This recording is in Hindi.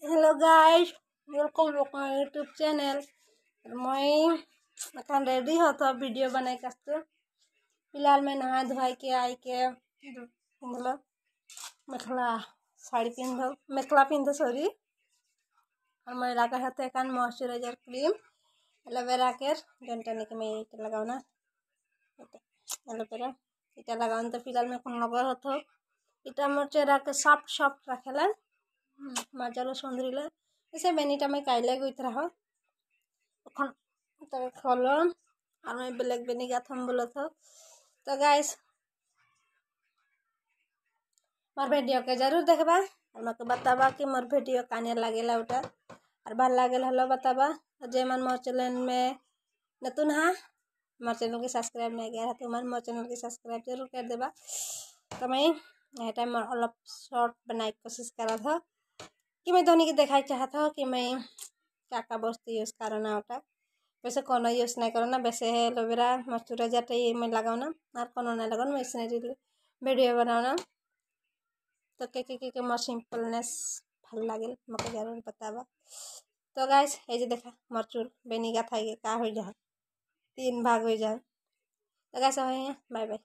Hello guys, welcome back my YouTube channel. मैं अखन रेडी हो तो वीडियो बनाए कस्तो। फिलहाल मैं नहा धोई के आई के मतलब मेखला साड़ी पिंधो मेखला पिंधो सॉरी। और मैं लगा है एकान मॉइस्चराइजर क्रीम एलोवेरा के जनटनी के मैं लगाओ ना एलोवेरा इटा लगाओ तो फिलहाल मैं कौन लगा हो इटा मोर चेहरा के सॉफ्ट सॉफ्ट रखेला मजा सुंदरी ऐसे बेनीटा मैं काइले गुथ रहा खोलो और मैं ब्लैक बेनी का थम बोलो तो गाइस मोर वीडियो के जरूर देखबा और मके बताबा कि मोर वीडियो काने लागेला उटा और भल लागेल हलो बताबा। जे मन मोर चैनल में नतुन हा मोर चैनल के सब्सक्राइब नहीं किया है तो मोर चैनल के सब्सक्राइब जरूर कर देबा। तो मैं यह टाइम अलग शॉर्ट बनाने की कोशिश करा था कि मैं धोनी की दिखाई चाहता हूँ कि मैं क्या वस्तु यूज़ करना होता वैसे कोनो यूज़ नहीं करना वैसे एलोवेरा मॉइस्चराइजर मैं लगाना और कोनो नहीं लगाना वैसे वीडियो बनाना तो के मोर सिंपलनेस भल लगे मके जरूर बताबा। तो गाइस ये देखा मोर चूल बेनी का था का हो जा 3 भाग हो जाए। तो गाइस बाय बाय।